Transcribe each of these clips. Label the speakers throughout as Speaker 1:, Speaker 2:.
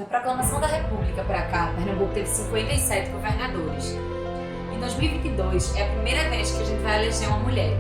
Speaker 1: Da proclamação da República para cá, Pernambuco teve 57 governadores. Em 2022 é a primeira vez que a gente vai eleger uma mulher.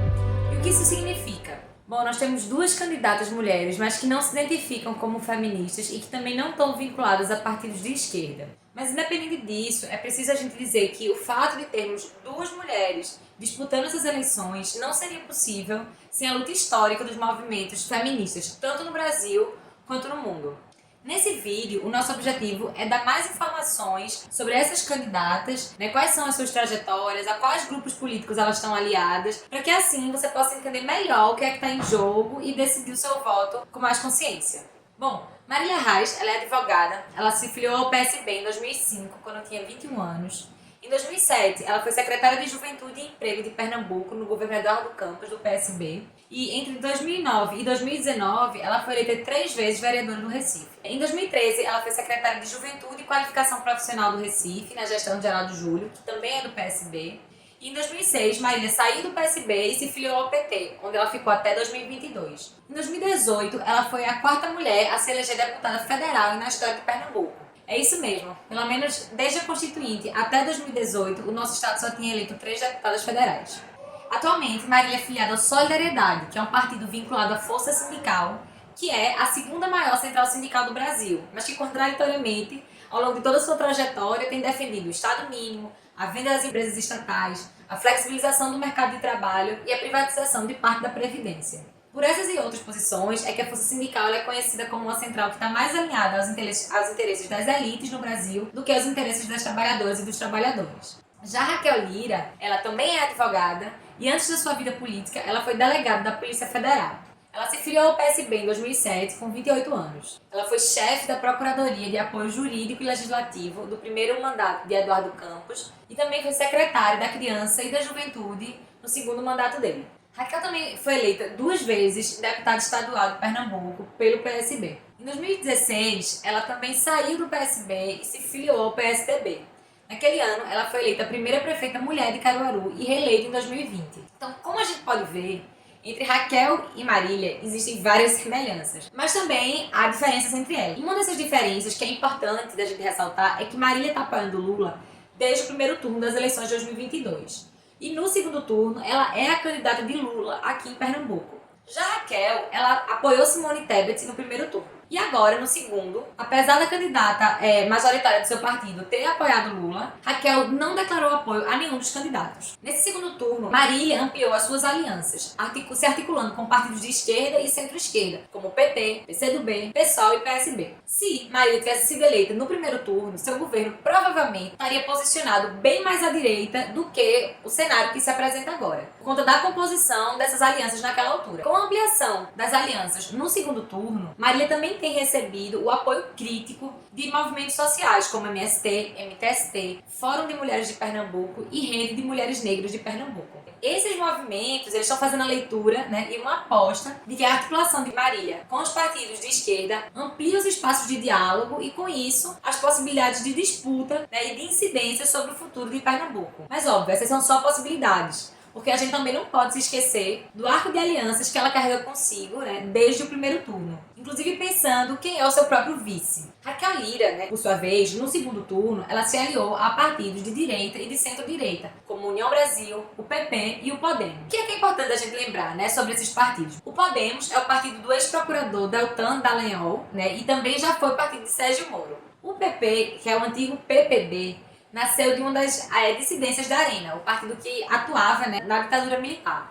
Speaker 1: E o que isso significa? Bom, nós temos duas candidatas mulheres, mas que não se identificam como feministas e que também não estão vinculadas a partidos de esquerda. Mas independente disso, é preciso a gente dizer que o fato de termos duas mulheres disputando essas eleições não seria possível sem a luta histórica dos movimentos feministas, tanto no Brasil quanto no mundo. Nesse vídeo, o nosso objetivo é dar mais informações sobre essas candidatas, quais são as suas trajetórias, a quais grupos políticos elas estão aliadas, para que assim você possa entender melhor o que é que está em jogo e decidir o seu voto com mais consciência. Bom, Marília Reis, ela é advogada, ela se filiou ao PSB em 2005, quando tinha 21 anos. Em 2007, ela foi secretária de Juventude e Emprego de Pernambuco no governo Eduardo Campos, do PSB. E entre 2009 e 2019, ela foi eleita 3 vezes vereadora do Recife. Em 2013, ela foi secretária de Juventude e Qualificação Profissional do Recife, na gestão de Geraldo Júlio, que também é do PSB. E em 2006, Marília saiu do PSB e se filiou ao PT, onde ela ficou até 2022. Em 2018, ela foi a 4ª mulher a se eleger deputada federal na história de Pernambuco. É isso mesmo, pelo menos desde a Constituinte até 2018, o nosso estado só tinha eleito 3 deputadas federais. Atualmente, Marília é filiada ao Solidariedade, que é um partido vinculado à Força Sindical, que é a 2ª maior central sindical do Brasil, mas que, contraditoriamente, ao longo de toda a sua trajetória, tem defendido o Estado mínimo, a venda das empresas estatais, a flexibilização do mercado de trabalho e a privatização de parte da Previdência. Por essas e outras posições, é que a Força Sindical é conhecida como uma central que está mais alinhada aos interesses das elites no Brasil do que aos interesses das trabalhadoras e dos trabalhadores. Já Raquel Lira, ela também é advogada e antes da sua vida política, ela foi delegada da Polícia Federal. Ela se filiou ao PSB em 2007, com 28 anos. Ela foi chefe da Procuradoria de Apoio Jurídico e Legislativo do primeiro mandato de Eduardo Campos e também foi secretária da Criança e da Juventude no 2º mandato dele. Raquel também foi eleita 2 vezes deputada estadual de Pernambuco pelo PSB. Em 2016, ela também saiu do PSB e se filiou ao PSDB. Naquele ano, ela foi eleita a primeira prefeita mulher de Caruaru e reeleita em 2020. Então, como a gente pode ver, entre Raquel e Marília existem várias semelhanças, mas também há diferenças entre elas. E uma dessas diferenças que é importante da gente ressaltar é que Marília está apoiando Lula desde o primeiro turno das eleições de 2022. E no segundo turno, ela é a candidata de Lula aqui em Pernambuco. Já Raquel, ela apoiou Simone Tebet no primeiro turno. E agora, no segundo, apesar da candidata majoritária do seu partido ter apoiado Lula, Raquel não declarou apoio a nenhum dos candidatos. Nesse segundo turno, Marília ampliou as suas alianças, se articulando com partidos de esquerda e centro-esquerda, como PT, PCdoB, PSOL e PSB. Se Marília tivesse sido eleita no primeiro turno, seu governo provavelmente estaria posicionado bem mais à direita do que o cenário que se apresenta agora, por conta da composição dessas alianças naquela altura. Com a ampliação das alianças no segundo turno, Marília também tem recebido o apoio crítico de movimentos sociais como MST, MTST, Fórum de Mulheres de Pernambuco e Rede de Mulheres Negras de Pernambuco. Esses movimentos eles estão fazendo a leitura e uma aposta de que a articulação de Marília com os partidos de esquerda amplia os espaços de diálogo e, com isso, as possibilidades de disputa e de incidência sobre o futuro de Pernambuco. Mas, óbvio, essas são só possibilidades, porque a gente também não pode se esquecer do arco de alianças que ela carrega consigo desde o primeiro turno. Inclusive pensando quem é o seu próprio vice. Raquel Lira, por sua vez, no segundo turno, ela se aliou a partidos de direita e de centro-direita, como União Brasil, o PP e o Podemos. O que é importante a gente lembrar sobre esses partidos? O Podemos é o partido do ex-procurador Deltan Dallagnol, e também já foi o partido de Sérgio Moro. O PP, que é o antigo PPB, nasceu de uma das dissidências da Arena, o partido que atuava na ditadura militar.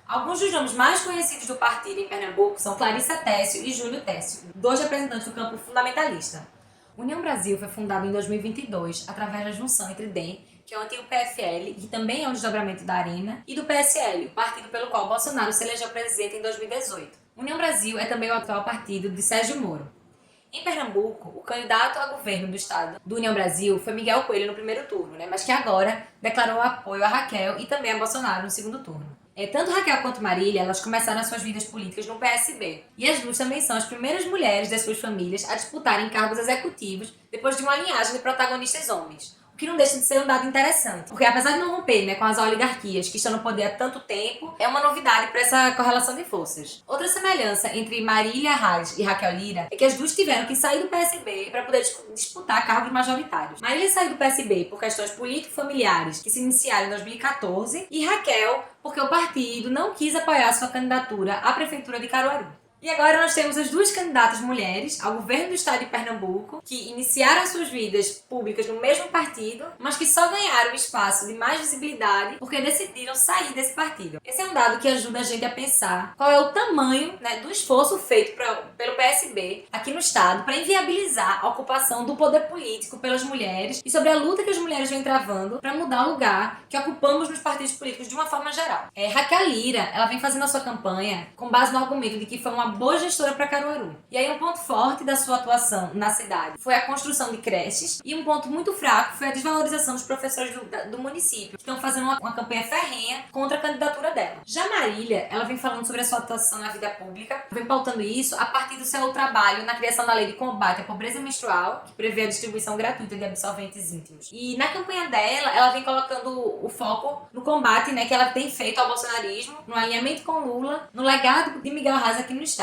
Speaker 1: Alguns dos nomes mais conhecidos do partido em Pernambuco são Clarissa Thécio e Júlio Thécio, 2 representantes do campo fundamentalista. União Brasil foi fundado em 2022 através da junção entre DEM, que é o antigo PFL, que também é um desdobramento da Arena, e do PSL, o partido pelo qual Bolsonaro se elegeu presidente em 2018. União Brasil é também o atual partido de Sérgio Moro. Em Pernambuco, o candidato a governo do estado do União Brasil foi Miguel Coelho no primeiro turno, mas que agora declarou apoio a Raquel e também a Bolsonaro no segundo turno. Tanto Raquel quanto Marília, elas começaram as suas vidas políticas no PSB. E as duas também são as primeiras mulheres das suas famílias a disputarem cargos executivos depois de uma linhagem de protagonistas homens. O que não deixa de ser um dado interessante. Porque apesar de não romper, né, com as oligarquias que estão no poder há tanto tempo, é uma novidade para essa correlação de forças. Outra semelhança entre Marília Reis e Raquel Lira é que as duas tiveram que sair do PSB para poder disputar cargos majoritários. Marília saiu do PSB por questões político-familiares que se iniciaram em 2014 e Raquel porque o partido não quis apoiar sua candidatura à prefeitura de Caruaru. E agora nós temos as duas candidatas mulheres ao governo do estado de Pernambuco que iniciaram suas vidas públicas no mesmo partido, mas que só ganharam espaço de mais visibilidade porque decidiram sair desse partido. Esse é um dado que ajuda a gente a pensar qual é o tamanho, né, do esforço feito pelo PSB aqui no estado para inviabilizar a ocupação do poder político pelas mulheres e sobre a luta que as mulheres vêm travando para mudar o lugar que ocupamos nos partidos políticos de uma forma geral. Raquel Lira, ela vem fazendo a sua campanha com base no argumento de que foi uma boa gestora para Caruaru. E aí um ponto forte da sua atuação na cidade foi a construção de creches e um ponto muito fraco foi a desvalorização dos professores do município, que estão fazendo uma campanha ferrenha contra a candidatura dela. Já Marília, ela vem falando sobre a sua atuação na vida pública, vem pautando isso a partir do seu trabalho na criação da lei de combate à pobreza menstrual, que prevê a distribuição gratuita de absorventes íntimos. E na campanha dela, ela vem colocando o foco no combate, né, que ela tem feito ao bolsonarismo, no alinhamento com Lula, no legado de Miguel Arraes aqui no estado.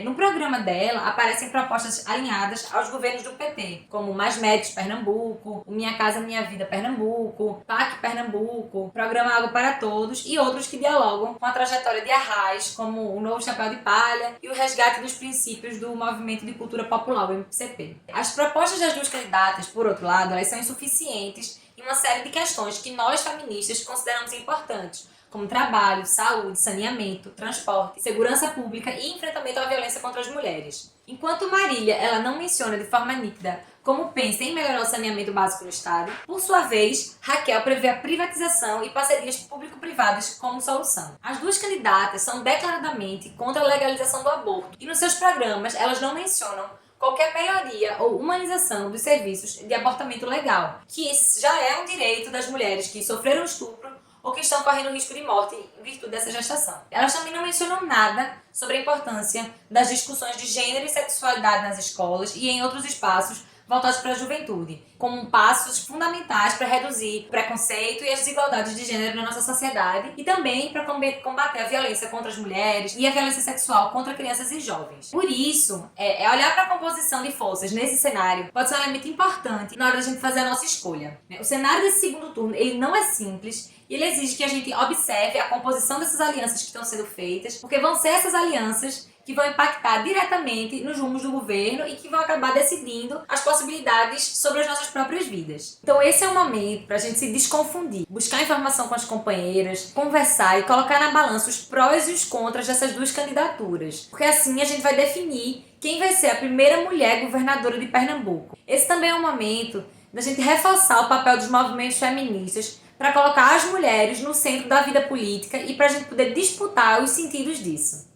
Speaker 1: No programa dela aparecem propostas alinhadas aos governos do PT, como Mais Médicos Pernambuco, o Minha Casa Minha Vida Pernambuco, PAC Pernambuco, Programa Água para Todos e outros que dialogam com a trajetória de Arraes, como o Novo Chapéu de Palha e o resgate dos princípios do Movimento de Cultura Popular, o MCP. As propostas das duas candidatas, por outro lado, elas são insuficientes em uma série de questões que nós feministas consideramos importantes, como trabalho, saúde, saneamento, transporte, segurança pública e enfrentamento à violência contra as mulheres. Enquanto Marília ela não menciona de forma nítida como pensa em melhorar o saneamento básico no estado, por sua vez, Raquel prevê a privatização e parcerias público-privadas como solução. As duas candidatas são declaradamente contra a legalização do aborto e nos seus programas elas não mencionam qualquer melhoria ou humanização dos serviços de abortamento legal, que já é um direito das mulheres que sofreram estupro ou que estão correndo risco de morte em virtude dessa gestação. Elas também não mencionam nada sobre a importância das discussões de gênero e sexualidade nas escolas e em outros espaços voltados para a juventude, como passos fundamentais para reduzir o preconceito e as desigualdades de gênero na nossa sociedade e também para combater a violência contra as mulheres e a violência sexual contra crianças e jovens. Por isso, olhar para a composição de forças nesse cenário pode ser um elemento importante na hora da gente fazer a nossa escolha. O cenário desse segundo turno ele não é simples e ele exige que a gente observe a composição dessas alianças que estão sendo feitas, porque vão ser essas alianças que vão impactar diretamente nos rumos do governo e que vão acabar decidindo as possibilidades sobre as nossas próprias vidas. Então esse é o momento para a gente se desconfundir, buscar informação com as companheiras, conversar e colocar na balança os prós e os contras dessas duas candidaturas, porque assim a gente vai definir quem vai ser a primeira mulher governadora de Pernambuco. Esse também é o momento da gente reforçar o papel dos movimentos feministas para colocar as mulheres no centro da vida política e para a gente poder disputar os sentidos disso.